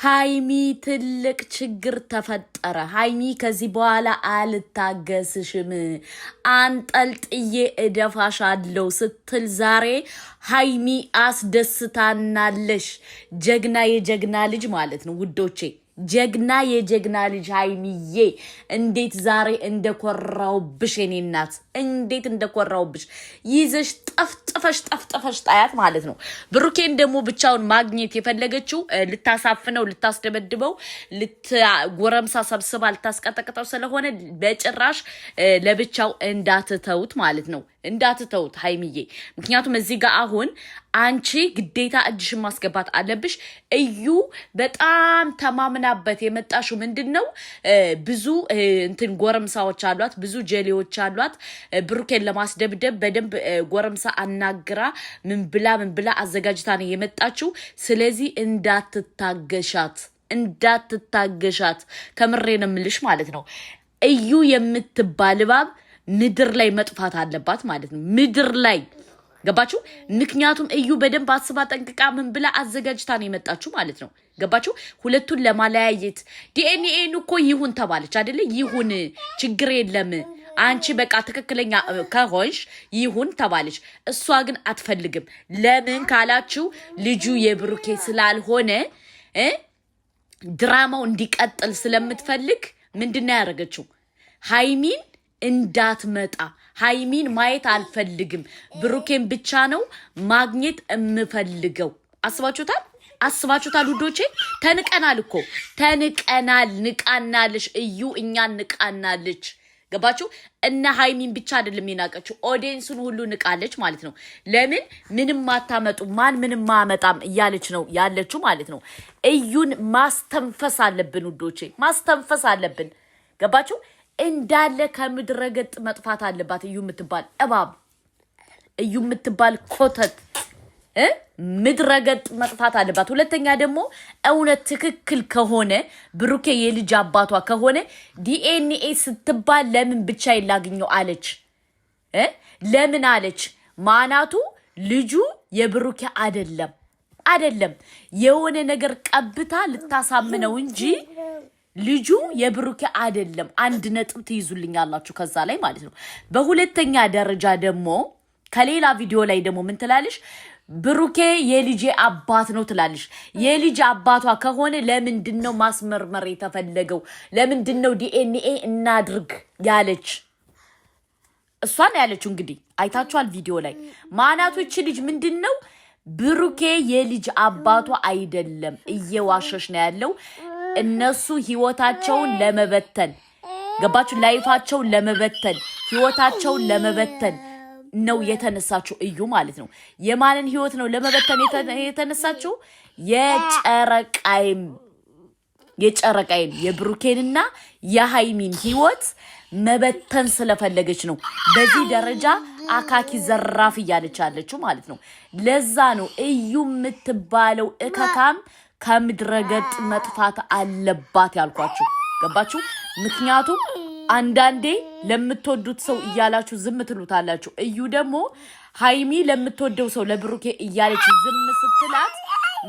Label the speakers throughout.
Speaker 1: ሃይሚ ትልቅ ችግር ተፈጠረ። ሃይሚ ከዚህ በኋላ አልታገስሽም አንጠልጥዬ እደፋሻለሁ ስትል ዛሬ ሃይሚ አስደስታናለሽ። ጀግና የጀግና ልጅ ማለት ነው ውዶቼ። ጀግና የጀግና ልጅ ሃይሚዬ እንዴት ዛሬ እንደኮራውብሽ የኔ እናት እንዴት እንደኮራውብሽ ይዘሽ ጠፍጥፈሽ ጣያት ማለት ነው። ብሩኬን ደግሞ ብቻውን ማግኘት የፈለገችው ልታሳፍነው ልታስደበድበው ልትጎረምሳ ሰብስባ ልታስቀጠቅጠው ስለሆነ በጭራሽ ለብቻው እንዳትተውት ማለት ነው። እንዳትተውት ሃይሚዬ። ምክንያቱም እዚህ ጋር አሁን አንቺ ግዴታ እጅሽን ማስገባት አለብሽ። እዩ በጣም ተማምናበት የመጣሽው ምንድነው? ብዙ እንትን ጎረምሳዎች አሏት፣ ብዙ ጀሌዎች አሏት። ብሩኬን ለማስደብደብ በደንብ ጎረምሳ አናግራ ምን ብላ አዘጋጅታ ነው የመጣችው። ስለዚህ እንዳትታገሻት ከምሬ ነው የምልሽ ማለት ነው። እዩ የምትባል እባብ ምድር ላይ መጥፋት አለባት ማለት ነው። ምድር ላይ ገባችሁ? ምክንያቱም እዩ በደንብ አስባ ጠንቅቃ ምን ብላ አዘጋጅታ ነው የመጣችሁ ማለት ነው። ገባችሁ? ሁለቱን ለማለያየት ዲኤንኤን እኮ ይሁን ተባለች አይደለ? ይሁን ችግር የለም አንቺ በቃ ትክክለኛ ከሆንሽ ይሁን ተባለች። እሷ ግን አትፈልግም። ለምን ካላችሁ ልጁ የብሩኬ ስላልሆነ ድራማው እንዲቀጥል ስለምትፈልግ ምንድነው ያደረገችው? ሃይሚን እንዳትመጣ ሃይሚን ማየት አልፈልግም፣ ብሩኬን ብቻ ነው ማግኘት እምፈልገው። አስባችሁታል ውዶቼ? ተንቀናል እኮ ተንቀናል። ንቃናልሽ እዩ እኛን ንቃናልች። ገባችሁ? እና ሃይሚን ብቻ አይደለም የናቀችው ኦዲየንሱን ሁሉ ንቃለች ማለት ነው። ለምን ምንም ማታመጡ ማን ምንም ማመጣም እያለች ነው ያለችው ማለት ነው። እዩን ማስተንፈስ አለብን ውዶቼ፣ ማስተንፈስ አለብን። ገባችሁ? እንዳለ ከምድረ ገጽ መጥፋት አለባት እዩ የምትባል እባብ፣ እዩ የምትባል ኮተት ምድረ ገጽ መጥፋት አለባት። ሁለተኛ ደግሞ እውነት ትክክል ከሆነ ብሩኬ የልጅ አባቷ ከሆነ ዲኤንኤ ስትባል ለምን ብቻ ይላግኘው አለች? ለምን አለች? ማናቱ ልጁ የብሩኬ አይደለም የሆነ ነገር ቀብታ ልታሳምነው እንጂ ልጁ የብሩኬ አይደለም። 1 ነጥብ ትይዙልኛላችሁ ከዛ ላይ ማለት ነው። በሁለተኛ ደረጃ ደግሞ ከሌላ ቪዲዮ ላይ ደግሞ ምን ትላለሽ? ብሩኬ የልጄ አባት ነው ትላለሽ። የልጅ አባቷ ከሆነ ለምንድነው ማስመርመር የተፈለገው? ለምንድነው ዲኤንኤ እናድርግ ያለች? እሷን ያለችው እንግዲህ አይታችኋል ቪዲዮ ላይ። ማናቶች ልጅ ምንድነው? ብሩኬ የልጅ አባቷ አይደለም፣ እየዋሸሽ ነው ያለው። እነሱ ህይወታቸውን ለመበተን ገባችሁ? ላይፋቸውን ለመበተን ህይወታቸውን ለመበተን ነው የተነሳችው እዩ ማለት ነው። የማንን ህይወት ነው ለመበተን የተነሳችው? የጨረቃይን የብሩኬንና የሃይሚን ህይወት መበተን ስለፈለገች ነው በዚህ ደረጃ አካኪ ዘራፍ እያለች ያለችው ማለት ነው። ለዛ ነው እዩ የምትባለው እከካም ከምድረገጥ መጥፋት አለባት ያልኳችሁ። ገባችሁ? ምክንያቱም አንዳንዴ ለምትወዱት ሰው እያላችሁ ዝም ትሉታላችሁ። እዩ ደግሞ ሃይሚ ለምትወደው ሰው ለብሩኬ እያለች ዝም ስትላት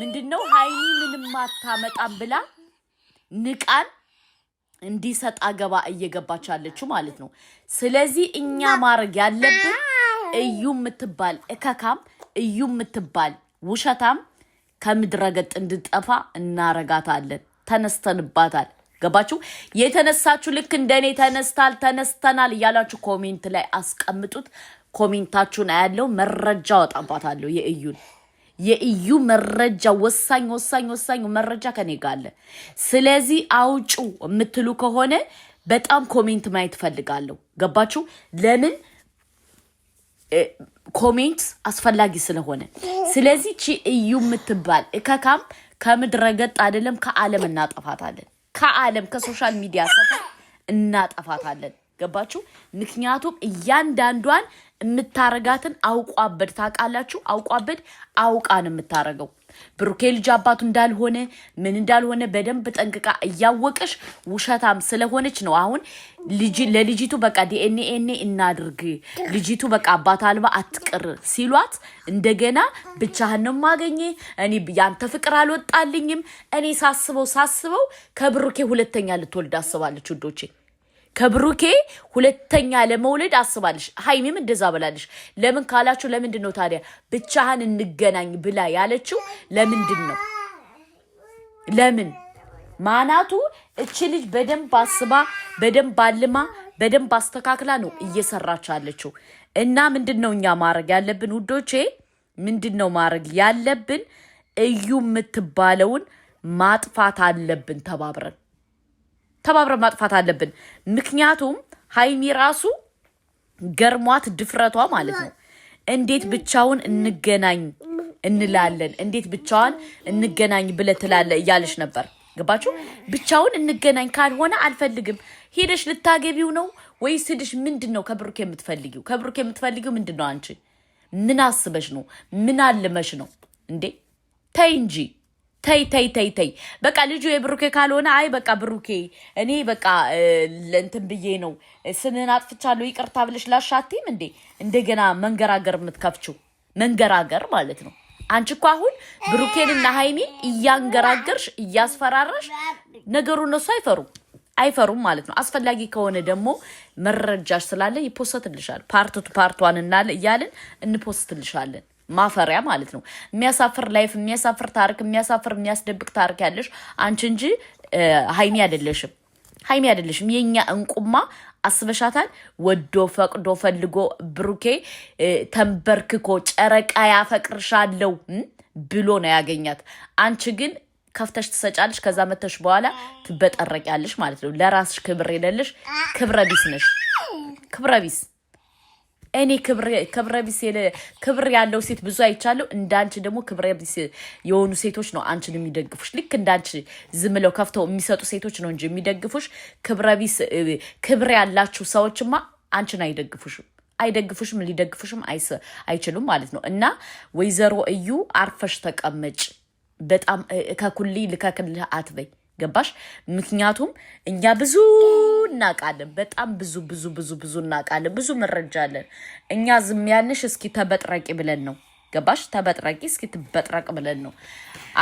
Speaker 1: ምንድነው ሃይሚ ምንም አታመጣም ብላ ንቃን እንዲሰጥ አገባ እየገባች አለችው ማለት ነው። ስለዚህ እኛ ማድረግ ያለብን እዩ የምትባል እከካም እዩ የምትባል ውሸታም ከምድረገጥ እንድጠፋ እናረጋታለን። ተነስተንባታል። ገባችሁ? የተነሳችሁ ልክ እንደኔ ተነስተናል እያላችሁ ኮሜንት ላይ አስቀምጡት። ኮሜንታችሁን አያለው፣ መረጃ ወጣባታለሁ። የእዩ መረጃ ወሳኝ መረጃ ከኔ ጋር አለ። ስለዚህ አውጩ የምትሉ ከሆነ በጣም ኮሜንት ማየት ፈልጋለሁ። ገባችሁ? ለምን ኮሜንት አስፈላጊ ስለሆነ። ስለዚህ እዩ የምትባል እከካም ከምድረገጥ አይደለም ከዓለም እናጠፋታለን። ከዓለም ከሶሻል ሚዲያ ሰፈር እናጠፋታለን። ገባችሁ? ምክንያቱም እያንዳንዷን የምታረጋትን አውቋበድ ታውቃላችሁ አውቋበድ አውቃን የምታረገው ብሩኬ ልጅ አባቱ እንዳልሆነ ምን እንዳልሆነ በደንብ ጠንቅቃ እያወቀሽ ውሸታም ስለሆነች ነው አሁን ለልጅቱ በቃ ዲኤንኤ እናድርግ ልጅቱ በቃ አባት አልባ አትቀር ሲሏት እንደገና ብቻህን ነው ማገኘ እኔ ያንተ ፍቅር አልወጣልኝም እኔ ሳስበው ከብሩኬ ሁለተኛ ልትወልድ አስባለች ውዶቼ ከብሩኬ ሁለተኛ ለመውለድ አስባለሽ ሃይሚም እንደዛ ብላለሽ ለምን ካላችሁ ለምንድን ነው ታዲያ ብቻህን እንገናኝ ብላ ያለችው ለምን ማናቱ እቺ ልጅ በደንብ አስባ በደንብ አልማ በደንብ አስተካክላ ነው እየሰራች ያለችው እና ምንድነው እኛ ማረግ ያለብን ውዶቼ ምንድነው ማረግ ያለብን እዩ የምትባለውን ማጥፋት አለብን ተባብረን ማጥፋት አለብን ምክንያቱም ሃይሚ ራሱ ገርሟት ድፍረቷ ማለት ነው እንዴት ብቻውን እንገናኝ እንላለን እንዴት ብቻውን እንገናኝ ብለትላለ እያለሽ ነበር ገባችሁ ብቻውን እንገናኝ ካልሆነ አልፈልግም ሄደሽ ልታገቢው ነው ወይስ ሄደሽ ምንድነው ከብሩክ የምትፈልጊው ምንድነው አንቺ ምን አስበሽ ነው ምን አልመሽ ነው እንዴ ተይ እንጂ ተይ በቃ ልጁ የብሩኬ ካልሆነ አይ በቃ ብሩኬ እኔ በቃ ለእንትን ብዬ ነው ስምን አጥፍቻለሁ ይቅርታ ብለሽ ላሻቲም እንዴ እንደገና መንገራገር የምትከፍቹ መንገራገር ማለት ነው አንቺ እኮ አሁን ብሩኬንና ሃይሚ እያንገራገርሽ እያስፈራራሽ ነገሩን ነው አይፈሩም ማለት ነው አስፈላጊ ከሆነ ደግሞ መረጃሽ ስላለ ይፖስትልሻል ፓርት 1 እና ያለን እንፖስትልሻለን ማፈሪያ ማለት ነው የሚያሳፍር ላይፍ የሚያሳፍር ታሪክ የሚያስደብቅ ታሪክ ያለሽ አንቺ እንጂ ሃይሚ አይደለሽም የኛ እንቁማ አስበሻታል ወዶ ፈቅዶ ፈልጎ ብሩኬ ተንበርክኮ ጨረቃ ያፈቅርሻለው ብሎ ነው ያገኛት አንቺ ግን ከፍተሽ ትሰጫለሽ ከዛ መተሽ በኋላ ትበጠረቂያለሽ ማለት ነው ለራስሽ ክብር የሌለሽ ክብረቢስ ነሽ ክብረቢስ እኔ ክብር ያለው ሴት ብዙ አይቻለው እንዳንቺ ደግሞ ክብረቢስ የሆኑ ሴቶች ነው አንቺን የሚደግፉሽ ልክ እንዳንቺ ዝምለው ከፍተው የሚሰጡ ሴቶች ነው እንጂ የሚደግፉሽ ክብረቢስ ክብር ያላችሁ ሰዎችማ አንቺን አይደግፉሽም ሊደግፉሽም አይችሉም ማለት ነው እና ወይዘሮ እዩ አርፈሽ ተቀመጭ በጣም ከኩሊ ልከክልህ አትበይ ገባሽ ምክንያቱም እኛ ብዙ እናቃለን በጣም ብዙ እናቃለን ብዙ መረጃ አለን እኛ ዝም ያልንሽ እስኪ ተበጥረቂ ብለን ነው ገባሽ ተበጥረቂ እስኪ ተበጥረቅ ብለን ነው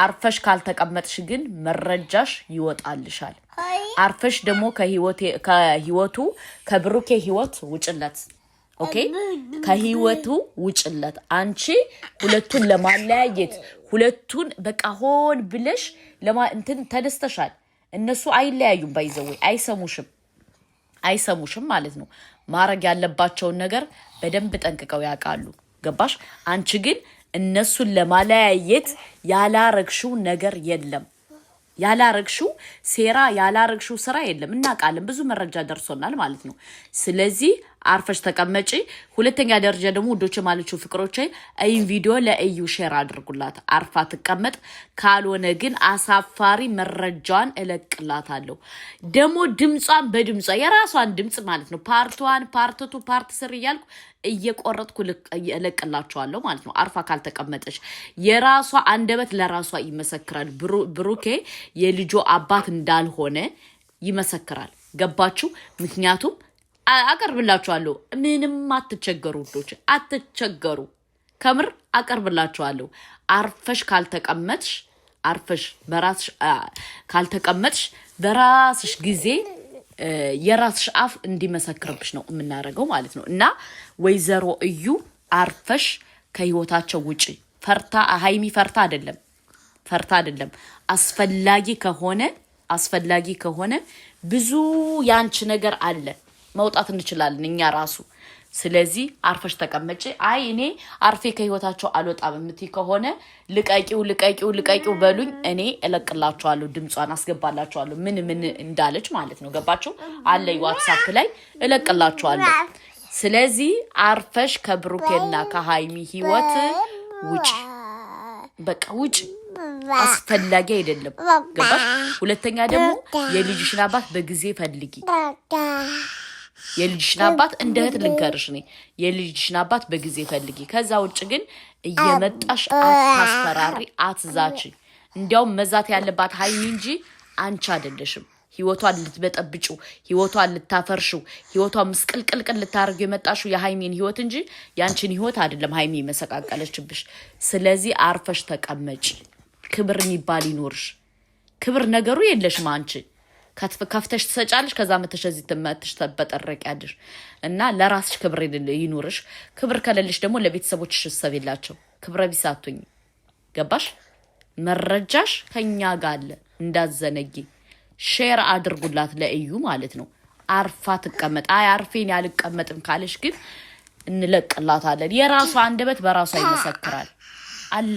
Speaker 1: አርፈሽ ካልተቀመጥሽ ግን መረጃሽ ይወጣልሻል አርፈሽ ደግሞ ከህይወቱ ከብሩኬ ህይወት ውጭለት ኦኬ ከህይወቱ ውጭለት አንቺ ሁለቱን ለማለያየት ሁለቱን በቃ ሆን ብለሽ እንትን ተደስተሻል እነሱ አይለያዩም ባይዘው አይሰሙሽም ማለት ነው ማረግ ያለባቸውን ነገር በደንብ ጠንቅቀው ያውቃሉ ገባሽ አንቺ ግን እነሱን ለማለያየት ያላረግሽው ነገር የለም ያላረግሽው ሴራ ያላረግሽው ስራ የለም እናቃለን ብዙ መረጃ ደርሶናል ማለት ነው ስለዚህ አርፈሽ ተቀመጪ ሁለተኛ ደረጃ ደግሞ ወዶች ማለችው ፍቅሮቼ አይን ቪዲዮ ለእዩ ሼር አድርጉላት አርፋ ተቀመጥ ካልሆነ ግን አሳፋሪ መረጃን እለቅላታለሁ ደግሞ ድምጿን በድምጿ የራሷን ድምጽ ማለት ነው ፓርት 1 ፓርት 2 ፓርት 3 እያልኩ እየቆረጥኩ እለቅላችኋለሁ ማለት ነው አርፋ ካልተቀመጠች የራሷ አንደበት ለራሷ ይመሰክራል ብሩኬ የልጆ አባት እንዳልሆነ ይመሰክራል ገባችሁ ምክንያቱም አቀርብላችኋለሁ ምንም አትቸገሩ ወዶች አትቸገሩ ከምር አቀርብላችኋለሁ አርፈሽ ካልተቀመጥሽ በራስሽ ጊዜ የራስሽ አፍ እንዲመሰክርብሽ ነው የምናረገው ማለት ነው እና ወይዘሮ እዩ አርፈሽ ከህይወታቸው ውጪ ሃይሚ ፈርታ አይደለም አስፈላጊ ከሆነ ብዙ ያንቺ ነገር አለ መውጣት እንችላለን እኛ ራሱ ስለዚህ አርፈሽ ተቀመጪ አይ እኔ አርፌ ከህይወታቸው አልወጣም የምትይ ከሆነ ልቀቂው በሉኝ እኔ እለቅላችኋለሁ ድምጿን አስገባላችኋለሁ ምን እንዳለች ማለት ነው ገባችሁ አለ ዋትስአፕ ላይ እለቅላችኋለሁ ስለዚህ አርፈሽ ከብሩኬና ከሃይሚ ህይወት ውጪ በቃ ውጪ አስፈላጊ አይደለም ገባሽ ሁለተኛ ደግሞ የልጅሽን አባት በጊዜ ፈልጊ የልጅሽን አባት እንደ እህት ልንገርሽ ነኝ የልጅሽን አባት በጊዜ ፈልጊ ከዛ ውጭ ግን እየመጣሽ አታስፈራሪ አትዛቺ እንዲያው መዛት ያለባት ሃይሚ እንጂ አንቺ አይደለሽም ህይወቷን ልትበጠብጩ ህይወቷን ልታፈርሹ ህይወቷን ምስቅልቅልቅል ልታርጉ የመጣሽው የሃይሚን ህይወት እንጂ ያንቺን ህይወት አይደለም ሃይሚ መሰቃቀለችብሽ ስለዚህ አርፈሽ ተቀመጪ ክብር የሚባል ይኖርሽ ክብር ነገሩ የለሽም አንቺ ከፍተሽ ተሰጫለሽ ከዛ መተሽ ተመተሽ ተበጠረቂያለሽ እና ለራስሽ ክብር ይኖርሽ ክብር ከለልሽ ደግሞ ለቤተሰቦችሽ ሰበይላቸው ክብረ ቢሳቱኝ ገባሽ መረጃሽ ከኛ ጋር አለ እንዳዘነጊ ሼር አድርጉላት ለእዩ ማለት ነው አርፋ ተቀመጥ አይ አርፌን ያልቀመጥም ካለሽ ግን እንለቅላታለን የራሷ አንደበት በራሷ ይመሰክራል አለ